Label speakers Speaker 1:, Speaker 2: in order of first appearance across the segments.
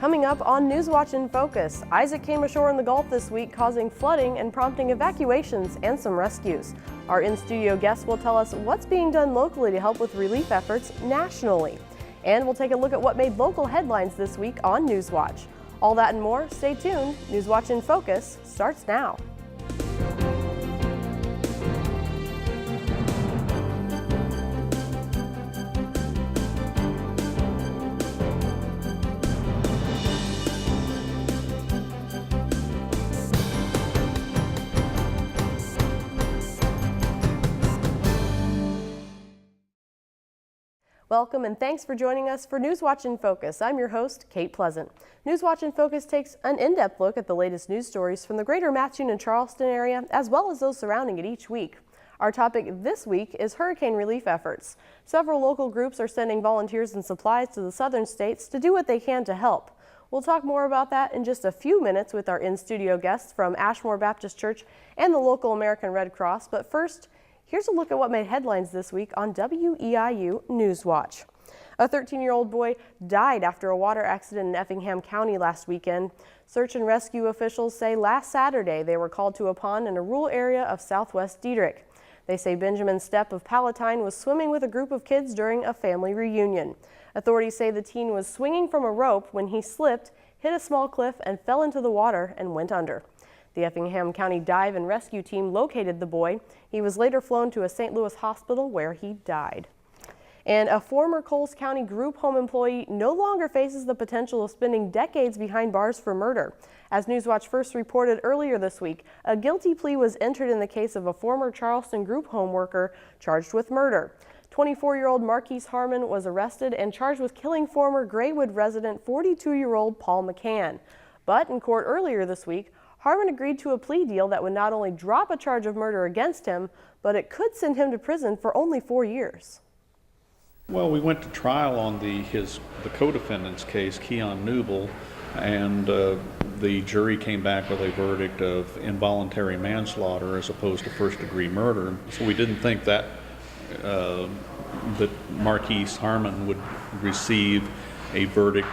Speaker 1: Coming up on Newswatch in Focus, Isaac came ashore in the Gulf this week, causing flooding and prompting evacuations and some rescues. Our in-studio guest will tell us what's being done locally to help with relief efforts nationally. And we'll take a look at what made local headlines this week on Newswatch. All that and more, stay tuned. Newswatch in Focus starts now. Welcome and thanks for joining us for Newswatch in Focus. I'm your host, Kate Pleasant. Newswatch in Focus takes an in-depth look at the latest news stories from the greater Mattoon and Charleston area, as well as those surrounding it each week. Our topic this week is hurricane relief efforts. Several local groups are sending volunteers and supplies to the southern states to do what they can to help. We'll talk more about that in just a few minutes with our in-studio guests from Ashmore Baptist Church and the local American Red Cross. But first, here's a look at what made headlines this week on WEIU Newswatch. A 13-year-old boy died after a water accident in Effingham County last weekend. Search and rescue officials say last Saturday they were called to a pond in a rural area of southwest Diedrich. They say Benjamin Stepp of Palatine was swimming with a group of kids during a family reunion. Authorities say the teen was swinging from a rope when he slipped, hit a small cliff, and fell into the water and went under. The Effingham County Dive and Rescue Team located the boy. He was later flown to a St. Louis hospital where he died. And a former Coles County group home employee no longer faces the potential of spending decades behind bars for murder. As Newswatch first reported earlier this week, a guilty plea was entered in the case of a former Charleston group home worker charged with murder. 24-year-old Marquise Harmon was arrested and charged with killing former Graywood resident 42-year-old Paul McCann. But in court earlier this week, Harmon agreed to a plea deal that would not only drop a charge of murder against him, but it could send him to prison for only 4 years.
Speaker 2: Well, we went to trial on the co-defendant's case, Keon Newble, and the jury came back with a verdict of involuntary manslaughter as opposed to first-degree murder. So we didn't think that Marquise Harmon would receive a verdict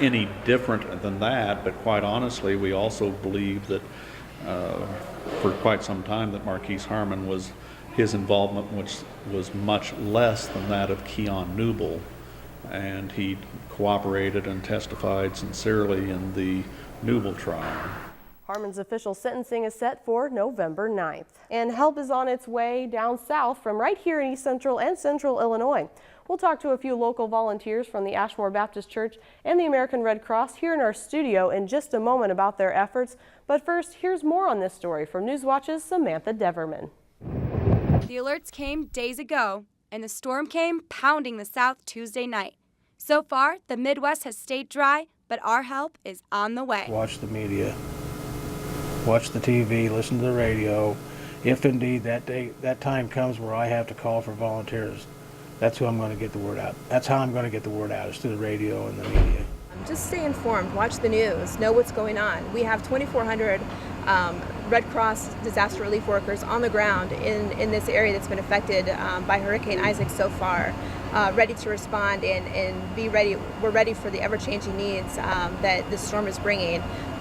Speaker 2: any different than that, but quite honestly, we also believe that for quite some time that Marquise Harmon his involvement was much less than that of Keon Newble, and he cooperated and testified sincerely in the Newble trial.
Speaker 1: Harmon's official sentencing is set for November 9th. And help is on its way down south from right here in East Central and Central Illinois. We'll talk to a few local volunteers from the Ashmore Baptist Church and the American Red Cross here in our studio in just a moment about their efforts. But first, here's more on this story from Newswatch's Samantha Deverman.
Speaker 3: The alerts came days ago, and the storm came pounding the south Tuesday night. So far, the Midwest has stayed dry, but our help is on the way.
Speaker 4: Watch the media, watch the TV, listen to the radio. If indeed that time comes where I have to call for volunteers, that's who I'm going to get the word out. That's how I'm going to get the word out, is through the radio and the media.
Speaker 5: Just stay informed, watch the news, know what's going on. We have 2,400 Red Cross disaster relief workers on the ground in this area that's been affected by Hurricane Isaac so far, ready to respond and be ready. We're ready for the ever-changing needs that this storm is bringing.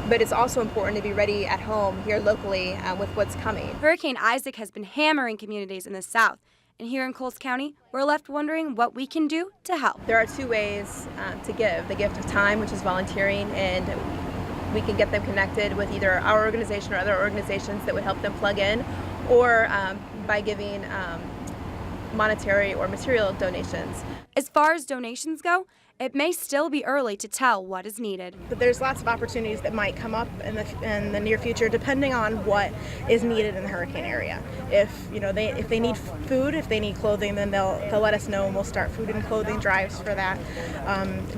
Speaker 5: But it's also important to be ready at home here locally with what's coming.
Speaker 3: Hurricane Isaac has been hammering communities in the south. And here in Coles County, we're left wondering what we can do to help.
Speaker 5: There are two ways to give. The gift of time, which is volunteering, and we can get them connected with either our organization or other organizations that would help them plug in, or by giving monetary or material donations.
Speaker 3: As far as donations go, it may still be early to tell what is needed.
Speaker 6: But there's lots of opportunities that might come up in the near future, depending on what is needed in the hurricane area. If they need food, if they need clothing, then they'll let us know, and we'll start food and clothing drives for that.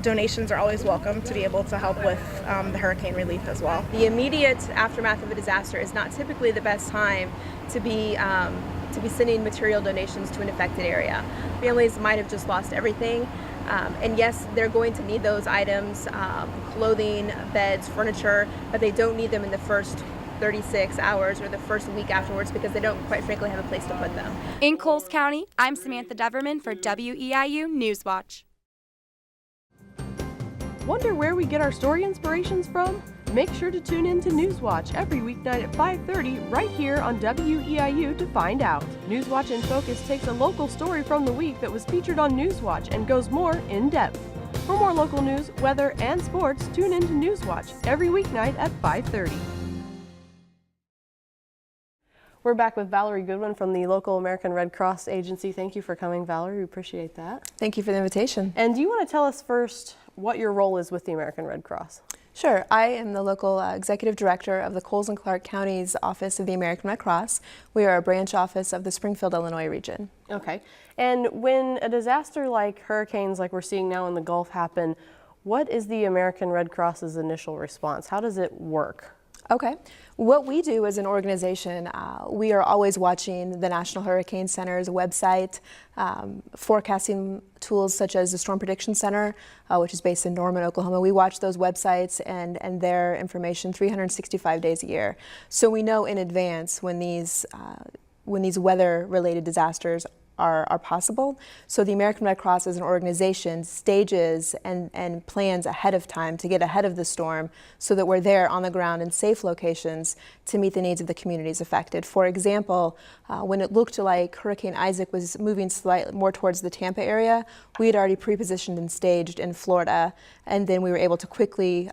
Speaker 6: Donations are always welcome to be able to help with the hurricane relief as well.
Speaker 5: The immediate aftermath of a disaster is not typically the best time to be sending material donations to an affected area. Families might have just lost everything. And yes, they're going to need those items, clothing, beds, furniture, but they don't need them in the first 36 hours or the first week afterwards because they don't, quite frankly, have a place to put them.
Speaker 3: In Coles County, I'm Samantha Deverman for WEIU Newswatch.
Speaker 1: Wonder where we get our story inspirations from? Make sure to tune in to Newswatch every weeknight at 5:30 right here on WEIU to find out. Newswatch in Focus takes a local story from the week that was featured on Newswatch and goes more in depth. For more local news, weather, and sports, tune in to Newswatch every weeknight at 5:30. We're back with Valerie Goodwin from the local American Red Cross agency. Thank you for coming, Valerie. We appreciate that.
Speaker 7: Thank you for the invitation.
Speaker 1: And do you want to tell us first what your role is with the American Red Cross?
Speaker 7: Sure. I am the local executive director of the Coles and Clark County's Office of the American Red Cross. We are a branch office of the Springfield, Illinois region.
Speaker 1: Okay. And when a disaster like hurricanes like we're seeing now in the Gulf happen, what is the American Red Cross's initial response? How does it work?
Speaker 7: Okay. What we do as an organization, we are always watching the National Hurricane Center's website, forecasting tools such as the Storm Prediction Center, which is based in Norman, Oklahoma. We watch those websites and their information 365 days a year. So we know in advance when these weather-related disasters are possible. So the American Red Cross as an organization stages and plans ahead of time to get ahead of the storm so that we're there on the ground in safe locations to meet the needs of the communities affected. For example, when it looked like Hurricane Isaac was moving slightly more towards the Tampa area, we had already pre-positioned and staged in Florida, and then we were able to quickly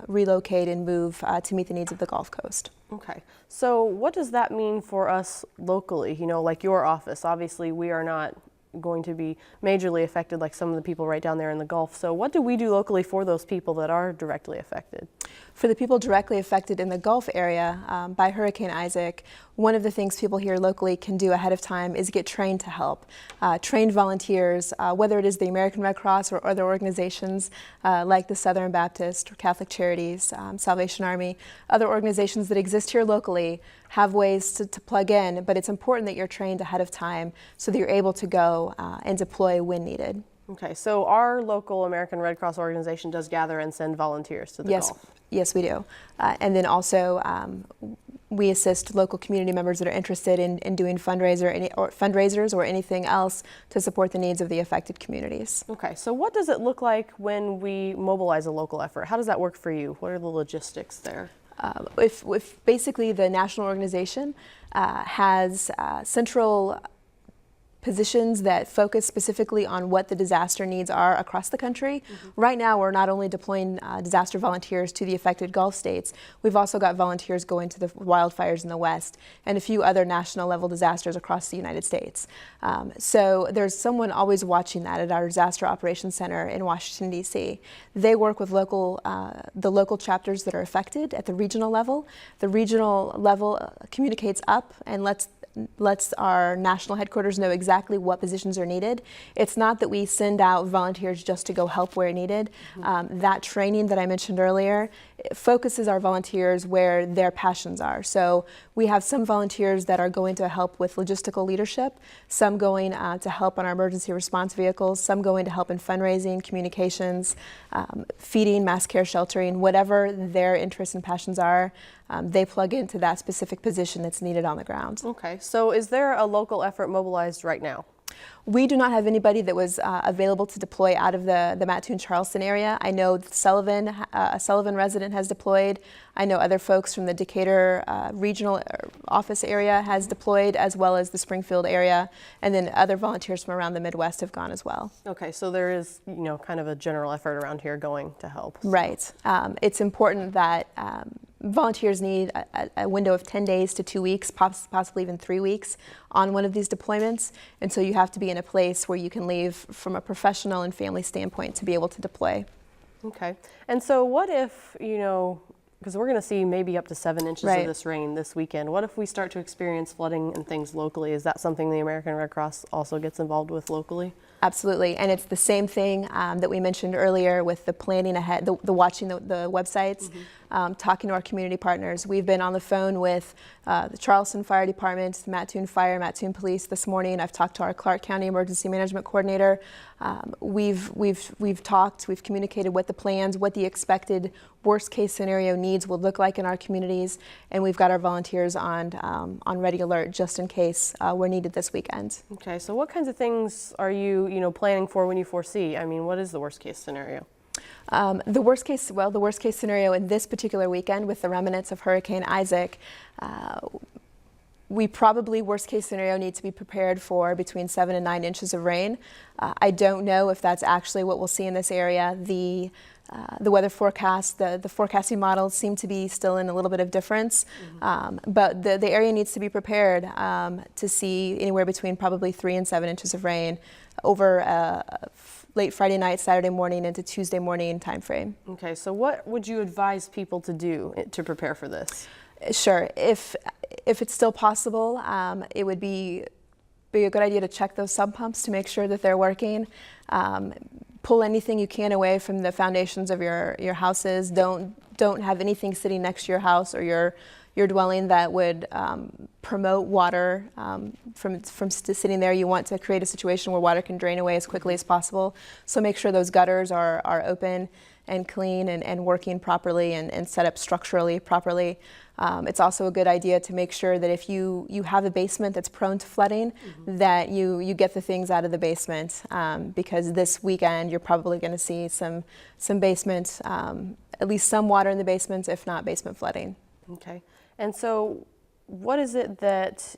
Speaker 7: relocate and move to meet the needs of the Gulf Coast.
Speaker 1: Okay. So what does that mean for us locally? You know, like your office, obviously we are not going to be majorly affected like some of the people right down there in the Gulf. So what do we do locally for those people that are directly affected?
Speaker 7: For the people directly affected in the Gulf area by Hurricane Isaac, one of the things people here locally can do ahead of time is get trained to help. Trained volunteers, whether it is the American Red Cross or other organizations like the Southern Baptist or Catholic Charities, Salvation Army, other organizations that exist here locally have ways to plug in, but it's important that you're trained ahead of time so that you're able to go and deploy when needed.
Speaker 1: Okay, so our local American Red Cross organization does gather and send volunteers to the Gulf.
Speaker 7: Yes, we do. And then also we assist local community members that are interested in doing fundraisers or anything else to support the needs of the affected communities.
Speaker 1: Okay, so what does it look like when we mobilize a local effort? How does that work for you? What are the logistics there?
Speaker 7: If basically the national organization has central positions that focus specifically on what the disaster needs are across the country. Right now, we're not only deploying disaster volunteers to the affected Gulf states, we've also got volunteers going to the wildfires in the West and a few other national level disasters across the United States. So there's someone always watching that at our Disaster Operations Center in Washington, D.C. They work with the local chapters that are affected at the regional level. The regional level communicates up and lets our national headquarters know exactly what positions are needed. It's not that we send out volunteers just to go help where needed. That training that I mentioned earlier focuses our volunteers where their passions are. So we have some volunteers that are going to help with logistical leadership, some going to help on our emergency response vehicles, some going to help in fundraising, communications, feeding, mass care sheltering, whatever their interests and passions are. They plug into that specific position that's needed on the ground.
Speaker 1: Okay, so is there a local effort mobilized right now?
Speaker 7: We do not have anybody that was available to deploy out of the Mattoon-Charleston area. I know a Sullivan resident has deployed. I know other folks from the Decatur regional office area has deployed, as well as the Springfield area, and then other volunteers from around the Midwest have gone as well.
Speaker 1: Okay, so there is, you know, kind of a general effort around here going to help.
Speaker 7: Right. It's important that volunteers need a window of 10 days to 2 weeks, possibly even 3 weeks on one of these deployments. And so you have to be in a place where you can leave from a professional and family standpoint to be able to deploy.
Speaker 1: Okay. And so what if, you know, because we're going to see maybe up to 7 inches of this rain this weekend. What if we start to experience flooding and things locally? Is that something the American Red Cross also gets involved with locally?
Speaker 7: Absolutely, and it's the same thing that we mentioned earlier with the planning ahead, the watching the websites, talking to our community partners. We've been on the phone with the Charleston Fire Department, the Mattoon Fire, Mattoon Police this morning. I've talked to our Clark County Emergency Management Coordinator. We've talked, we've communicated what the plans, what the expected worst case scenario needs will look like in our communities, and we've got our volunteers on ready alert just in case we're needed this weekend.
Speaker 1: Okay, so what kinds of things are you planning for when you foresee? I mean, what is the worst case scenario?
Speaker 7: The worst case scenario in this particular weekend with the remnants of Hurricane Isaac, we probably, worst case scenario, need to be prepared for between 7 and 9 inches of rain. I don't know if that's actually what we'll see in this area. The weather forecast, the forecasting models seem to be still in a little bit of difference, but the area needs to be prepared to see anywhere between probably 3 and 7 inches of rain over late Friday night, Saturday morning into Tuesday morning time frame.
Speaker 1: Okay, so what would you advise people to do to prepare for this?
Speaker 7: Sure, if it's still possible, it would be a good idea to check those sump pumps to make sure that they're working. Pull anything you can away from the foundations of your houses. Don't have anything sitting next to your house or your dwelling that would promote water from sitting there. You want to create a situation where water can drain away as quickly as possible. So make sure those gutters are open and clean and working properly and set up structurally properly. It's also a good idea to make sure that if you have a basement that's prone to flooding, that you get the things out of the basement, because this weekend you're probably going to see some basement, at least some water in the basements, if not basement flooding.
Speaker 1: Okay, and so what is it that,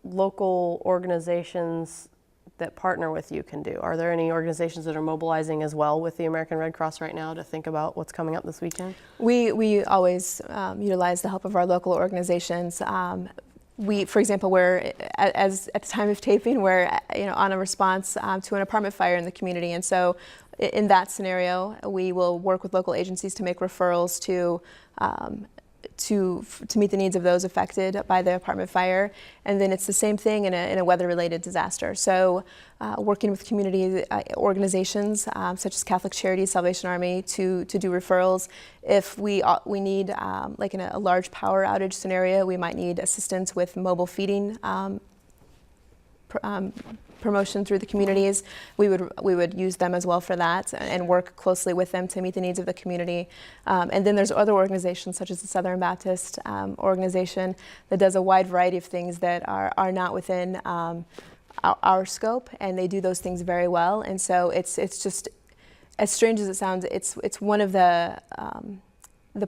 Speaker 1: local organizations that partner with you can do? Are there any organizations that are mobilizing as well with the American Red Cross right now to think about what's coming up this weekend?
Speaker 7: We always utilize the help of our local organizations. For example, we're at the time of taping, we're on a response to an apartment fire in the community, and so in that scenario, we will work with local agencies to make referrals to meet the needs of those affected by the apartment fire. And then it's the same thing in a weather-related disaster. So working with community organizations such as Catholic Charities, Salvation Army to do referrals. If we need, like in a large power outage scenario, we might need assistance with mobile feeding promotion through the communities. We would use them as well for that and work closely with them to meet the needs of the community. And then there's other organizations such as the Southern Baptist organization that does a wide variety of things that are not within our scope, and they do those things very well. And so it's just, as strange as it sounds, it's one of the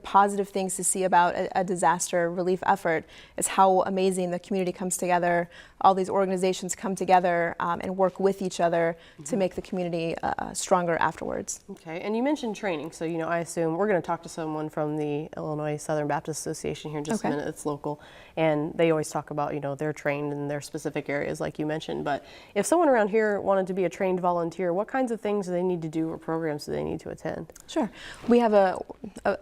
Speaker 7: positive things to see about a disaster relief effort is how amazing the community comes together. All these organizations come together and work with each other to make the community stronger afterwards.
Speaker 1: Okay, and you mentioned training, so I assume we're going to talk to someone from the Illinois Southern Baptist Association here in just a minute. It's local, and they always talk about they're trained in their specific areas like you mentioned. But if someone around here wanted to be a trained volunteer, what kinds of things do they need to do or programs do they need to attend?
Speaker 7: Sure, we have a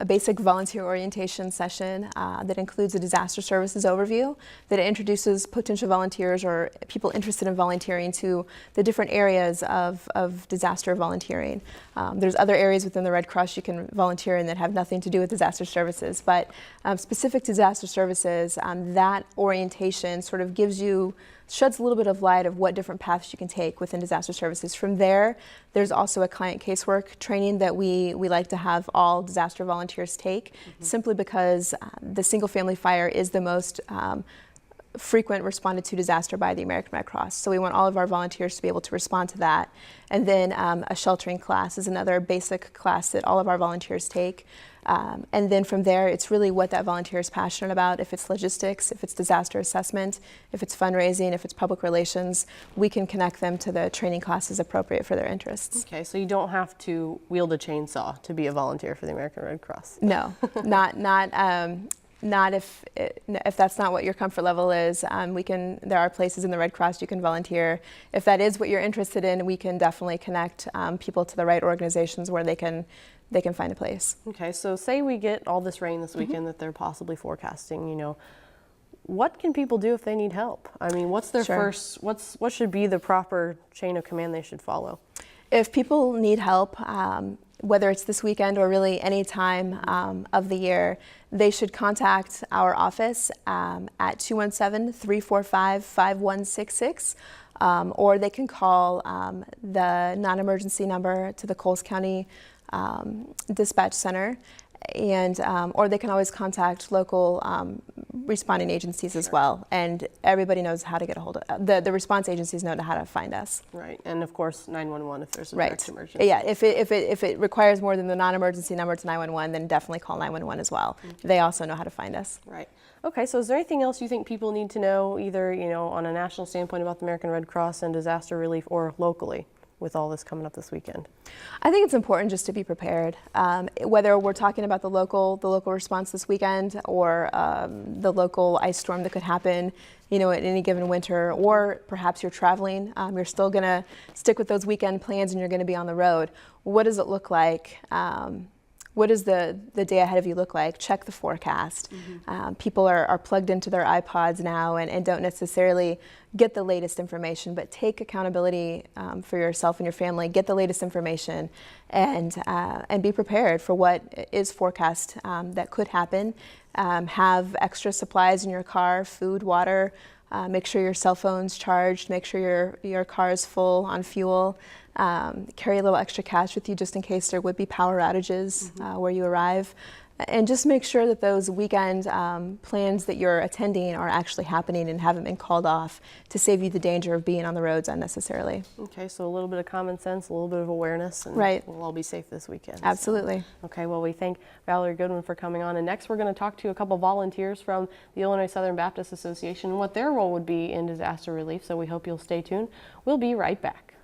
Speaker 7: basic volunteer orientation session that includes a disaster services overview that introduces potential volunteers or people interested in volunteering to the different areas of disaster volunteering. There's other areas within the Red Cross you can volunteer in that have nothing to do with disaster services, but specific to disaster services, that orientation sort of sheds a little bit of light of what different paths you can take within disaster services. From there, there's also a client casework training that we like to have all disaster volunteers take, simply because the single family fire is the most frequent responded to disaster by the American Red Cross. So we want all of our volunteers to be able to respond to that. And then a sheltering class is another basic class that all of our volunteers take. And then from there, it's really what that volunteer is passionate about. If it's logistics, if it's disaster assessment, if it's fundraising, if it's public relations, we can connect them to the training classes appropriate for their interests.
Speaker 1: Okay, so you don't have to wield a chainsaw to be a volunteer for the American Red Cross?
Speaker 7: No, not if that's not what your comfort level is. There are places in the Red Cross you can volunteer. If that is what you're interested in, we can definitely connect people to the right organizations where they can find a place.
Speaker 1: Okay, so say we get all this rain this weekend that they're possibly forecasting, what can people do if they need help? I mean, what's their what should be the proper chain of command they should follow?
Speaker 7: If people need help, whether it's this weekend or really any time of the year, they should contact our office at 217-345-5166, or they can call the non-emergency number to the Coles County Dispatch Center. and or they can always contact local responding agencies as well. And everybody knows how to get a hold of the response agencies know how to find us.
Speaker 1: Right, and of course 911 if there's a
Speaker 7: Right.
Speaker 1: direct emergency.
Speaker 7: Yeah, if it requires more than the non-emergency number to 911, then definitely call 911 as well. They also know how to find us.
Speaker 1: Right. Okay, so is there anything else you think people need to know, either, on a national standpoint about the American Red Cross and disaster relief, or locally with all this coming up this weekend?
Speaker 7: I think it's important just to be prepared. Whether we're talking about the local response this weekend, or the local ice storm that could happen, at any given winter, or perhaps you're traveling, you're still going to stick with those weekend plans and you're going to be on the road. What does it look like? What does the day ahead of you look like? Check the forecast. People are plugged into their iPods now and don't necessarily get the latest information, but take accountability for yourself and your family. Get the latest information and be prepared for what is forecast that could happen. Have extra supplies in your car, food, water. Make sure your cell phone's charged. Make sure your car is full on fuel. Carry a little extra cash with you just in case there would be power outages where you arrive. And just make sure that those weekend plans that you're attending are actually happening and haven't been called off, to save you the danger of being on the roads unnecessarily.
Speaker 1: Okay, so a little bit of common sense, a little bit of awareness, and
Speaker 7: Right.
Speaker 1: we'll all be safe this weekend. so.
Speaker 7: Absolutely.
Speaker 1: Okay, well, we thank Valerie Goodwin for coming on. And next, we're going to talk to a couple volunteers from the Illinois Southern Baptist Association and what their role would be in disaster relief. So we hope you'll stay tuned. We'll be right back.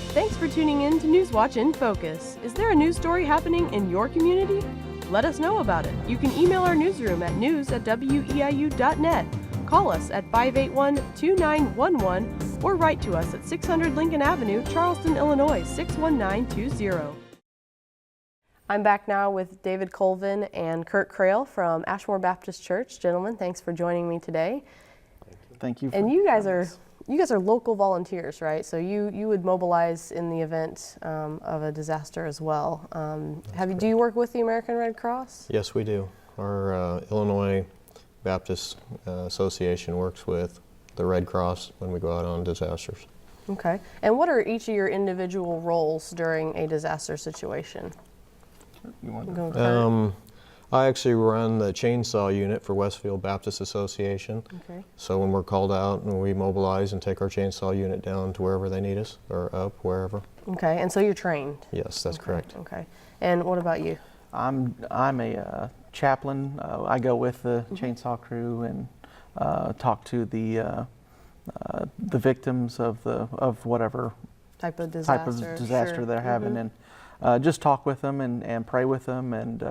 Speaker 1: Thanks for tuning in to Newswatch in Focus. Is there a news story happening in your community? Let us know about it. You can email our newsroom at news@weiu.net. Call us at 581-2911 or write to us at 600 Lincoln Avenue, Charleston, Illinois 61920. I'm back now with David Colvin and Kurt Crail from Ashmore Baptist Church. Gentlemen, thanks for joining me today.
Speaker 8: Thank you.
Speaker 1: And you guys are local volunteers, right? So you would mobilize in the event of a disaster as well. Do you work with the American Red Cross?
Speaker 9: Yes, we do. Our Illinois Baptist Association works with the Red Cross when we go out on disasters.
Speaker 1: Okay. And what are each of your individual roles during a disaster situation?
Speaker 8: You want
Speaker 1: Go,
Speaker 8: to-
Speaker 1: Kurt.
Speaker 9: I actually run the chainsaw unit for Westfield Baptist Association.
Speaker 1: Okay.
Speaker 9: So when we're called out, and we mobilize and take our chainsaw unit down to wherever they need us, or up, wherever.
Speaker 1: Okay. And so you're trained?
Speaker 9: Yes, that's correct.
Speaker 1: Okay. And what about you?
Speaker 8: I'm a chaplain. I go with the chainsaw crew and talk to the victims of whatever
Speaker 1: Type of disaster?
Speaker 8: type of disaster
Speaker 1: Sure.
Speaker 8: they're having, and just talk with them and pray with them, and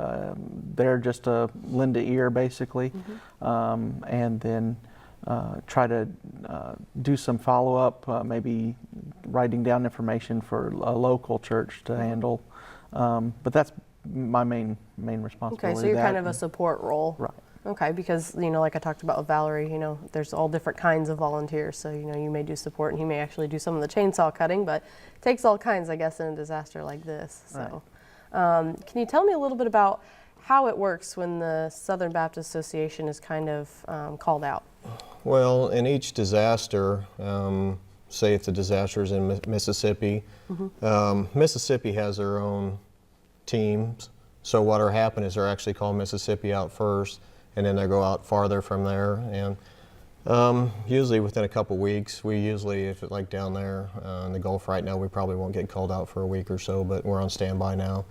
Speaker 8: they're just a lend an ear basically, and then try to do some follow-up, maybe writing down information for a local church to handle, but that's my main responsibility.
Speaker 1: Okay, so you're kind of a support role.
Speaker 8: Right.
Speaker 1: Okay, because, like I talked about with Valerie, there's all different kinds of volunteers. So, you may do support and he may actually do some of the chainsaw cutting, but it takes all kinds, I guess, in a disaster like this. So, can you tell me a little bit about how it works when the Southern Baptist Association is kind of called out?
Speaker 9: Well, in each disaster, say if the disaster is in Mississippi, Mississippi has their own teams. So what'll happen is they're actually called Mississippi out first, and then they go out farther from there. And usually within a couple weeks, if it's like down there in the Gulf right now, we probably won't get called out for a week or so, but we're on standby now.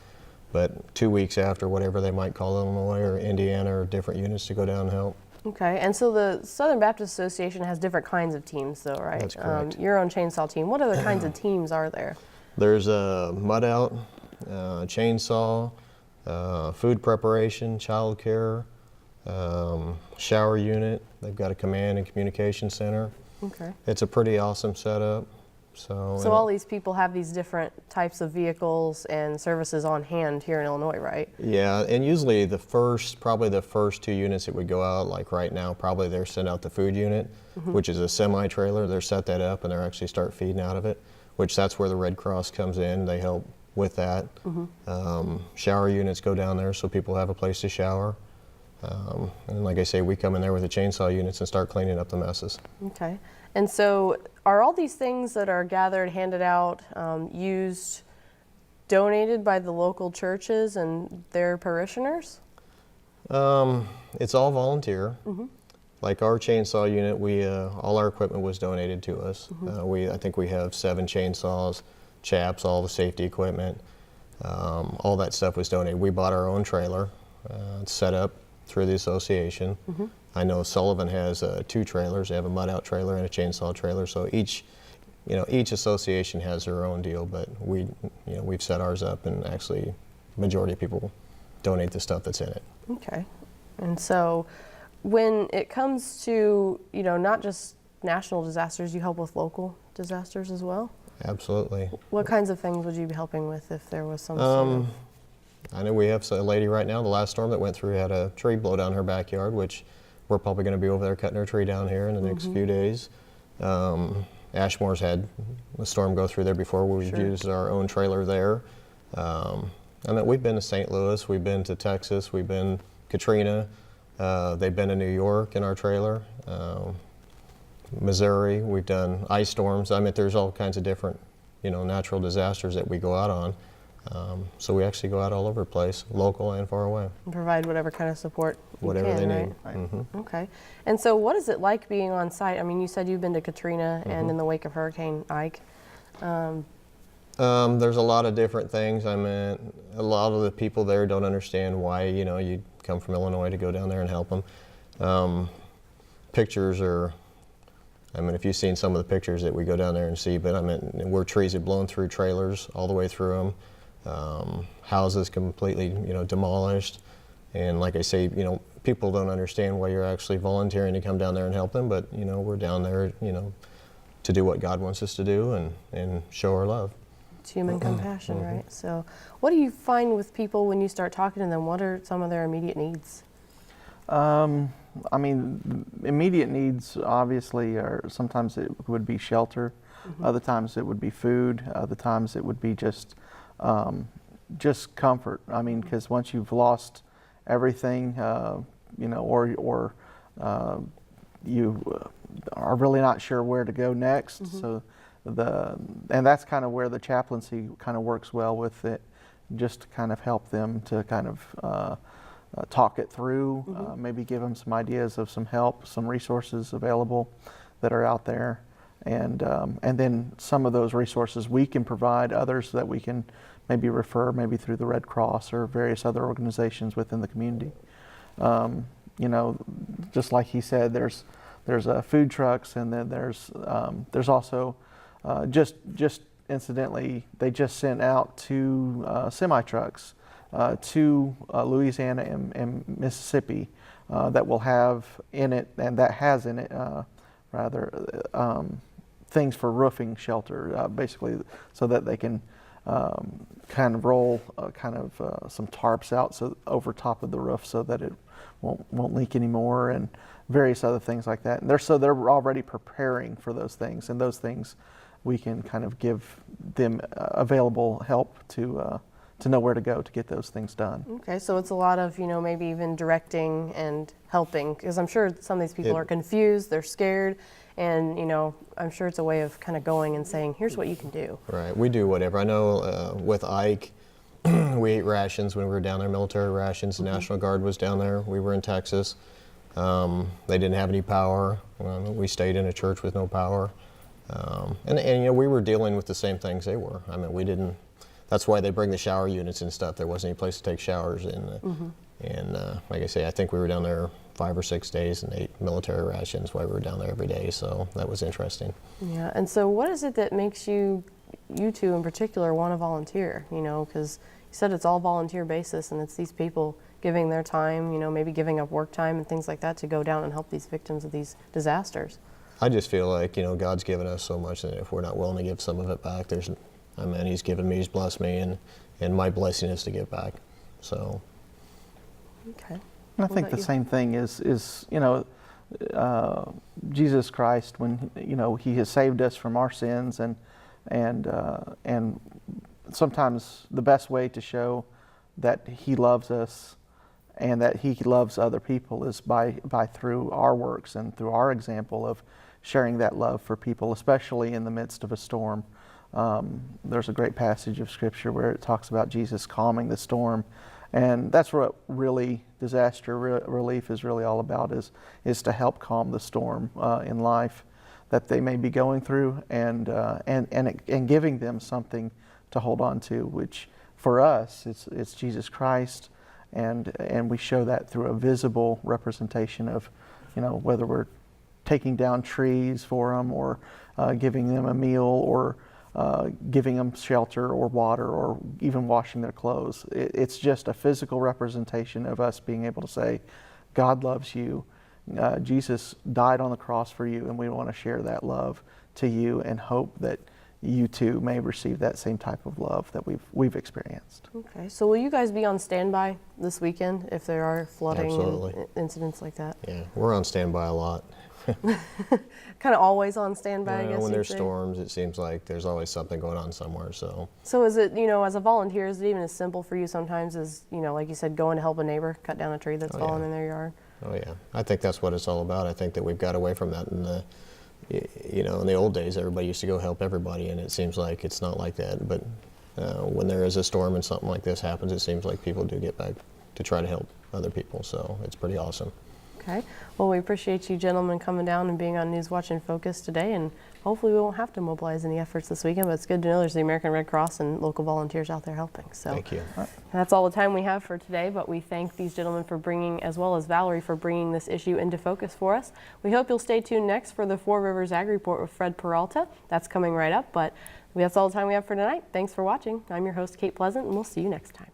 Speaker 9: But 2 weeks after, whatever they might call Illinois or Indiana or different units to go down and help.
Speaker 1: Okay, and so the Southern Baptist Association has different kinds of teams though, right?
Speaker 9: That's correct.
Speaker 1: Your own chainsaw team. What other kinds of teams are there?
Speaker 9: There's a mud out, chainsaw, food preparation, child care, shower unit. They've got a command and communication center.
Speaker 1: Okay.
Speaker 9: It's a pretty awesome setup. So
Speaker 1: all these people have these different types of vehicles and services on hand here in Illinois, right?
Speaker 9: yeah, and usually probably the first 2 units that would go out, like right now, probably they're sent out the food unit, which is a semi-trailer. They're set that up and they're actually start feeding out of it, which that's where the Red Cross comes in. They help with that. Shower units go down there so people have a place to shower. And like I say, we come in there with the chainsaw units and start cleaning up the messes.
Speaker 1: Okay. And so are all these things that are gathered, handed out, used donated by the local churches and their parishioners?
Speaker 9: It's all volunteer. Like our chainsaw unit, we all our equipment was donated to us. I think we have 7 chainsaws, chaps, all the safety equipment. All that stuff was donated. We bought our own trailer, set up through the association. I know Sullivan has 2 trailers. They have a mud out trailer and a chainsaw trailer. So each association has their own deal, but we've set ours up, and actually, majority of people donate the stuff that's in it.
Speaker 1: Okay. And so when it comes to, not just national disasters, you help with local disasters as well?
Speaker 9: Absolutely.
Speaker 1: What kinds of things would you be helping with if there was some
Speaker 9: I know we have a lady right now, the last storm that went through had a tree blow down her backyard, which we're probably going to be over there cutting her tree down here in the next few days. Ashmore's had a storm go through there before. We've used our own trailer there. And then we've been to St. Louis, we've been to Texas, we've been Katrina. They've been to New York in our trailer. Missouri, we've done ice storms. I mean, there's all kinds of different, natural disasters that we go out on. So we actually go out all over the place, local and far away.
Speaker 1: And provide whatever kind of support you
Speaker 9: Whatever
Speaker 1: can,
Speaker 9: they
Speaker 1: right?
Speaker 9: need.
Speaker 1: Okay. And so what is it like being on site? I mean, you said you've been to Katrina and in the wake of Hurricane Ike.
Speaker 9: There's a lot of different things. I mean, a lot of the people there don't understand why, you come from Illinois to go down there and help them. Pictures are, if you've seen some of the pictures that we go down there and see, but where trees have blown through trailers all the way through them, houses completely, demolished. And like I say, people don't understand why you're actually volunteering to come down there and help them, but, we're down there, to do what God wants us to do and show our love.
Speaker 1: It's human compassion, right? So what do you find with people when you start talking to them? What are some of their immediate needs?
Speaker 8: Immediate needs obviously are, sometimes it would be shelter, other times it would be food, other times it would be just comfort. Because once you've lost everything, or you are really not sure where to go next. So and that's kind of where the chaplaincy kind of works well with it, just to kind of help them to kind of talk it through, maybe give them some ideas of some help, some resources available that are out there, and then some of those resources we can provide, others that we can maybe refer, maybe through the Red Cross or various other organizations within the community. Just like he said, there's food trucks, and then there's also just incidentally, they just sent out 2 semi trucks to Louisiana and Mississippi that will have in it, and that has in it things for roofing shelter, basically, so that they can kind of roll some tarps out over top of the roof so that it won't leak anymore, and various other things like that. And they're already preparing for those things, and those things we can kind of give them available help to know where to go to get those things done.
Speaker 1: Okay, so it's a lot of, maybe even directing and helping, because I'm sure some of these people are confused, they're scared, and, I'm sure it's a way of kind of going and saying, here's what you can do.
Speaker 9: Right, we do whatever. I know with Ike, we ate rations when we were down there, military rations. The National Guard was down there. We were in Texas. They didn't have any power. We stayed in a church with no power. And we were dealing with the same things they were. We didn't, that's why they bring the shower units and stuff. There wasn't any place to take showers in. And like I say, I think we were down there 5 or 6 days and ate military rations while we were down there every day. So that was interesting.
Speaker 1: Yeah, and so what is it that makes you two in particular want to volunteer? Because you said it's all volunteer basis, and it's these people giving their time, maybe giving up work time and things like that to go down and help these victims of these disasters.
Speaker 9: I just feel like, God's given us so much, and if we're not willing to give some of it back, He's given me, He's blessed me, and my blessing is to give back. So.
Speaker 1: Okay.
Speaker 8: I think the same thing is Jesus Christ, when He has saved us from our sins, and sometimes the best way to show that He loves us and that He loves other people is by through our works and through our example of sharing that love for people, especially in the midst of a storm. There's a great passage of Scripture where it talks about Jesus calming the storm. And that's what really disaster relief is really all about, is to help calm the storm in life that they may be going through, and giving them something to hold on to, which for us it's Jesus Christ, and we show that through a visible representation of, whether we're taking down trees for them, or giving them a meal, or giving them shelter or water, or even washing their clothes. It's just a physical representation of us being able to say, God loves you, Jesus died on the cross for you, and we want to share that love to you and hope that you too may receive that same type of love that we've experienced.
Speaker 1: Okay, so will you guys be on standby this weekend if there are flooding
Speaker 9: Absolutely.
Speaker 1: and incidents like that?
Speaker 9: Yeah, we're on standby a lot.
Speaker 1: Kind of always on standby, I guess
Speaker 9: When
Speaker 1: you'd
Speaker 9: there's
Speaker 1: say?
Speaker 9: storms, it seems like there's always something going on somewhere.
Speaker 1: So is it, as a volunteer, is it even as simple for you sometimes as, like you said, going to help a neighbor cut down a tree that's fallen in their yard?
Speaker 9: Oh yeah, I think that's what it's all about. I think that we've got away from that in the, in the old days, everybody used to go help everybody, and it seems like it's not like that. But when there is a storm and something like this happens, it seems like people do get back to try to help other people. So it's pretty awesome.
Speaker 1: Okay. Well, we appreciate you gentlemen coming down and being on News Watch in Focus today, and hopefully we won't have to mobilize any efforts this weekend, but it's good to know there's the American Red Cross and local volunteers out there helping. So
Speaker 9: Thank you.
Speaker 1: That's all the time we have for today, but we thank these gentlemen for bringing, as well as Valerie, for bringing this issue into focus for us. We hope you'll stay tuned next for the Four Rivers Ag Report with Fred Peralta. That's coming right up, but that's all the time we have for tonight. Thanks for watching. I'm your host, Kate Pleasant, and we'll see you next time.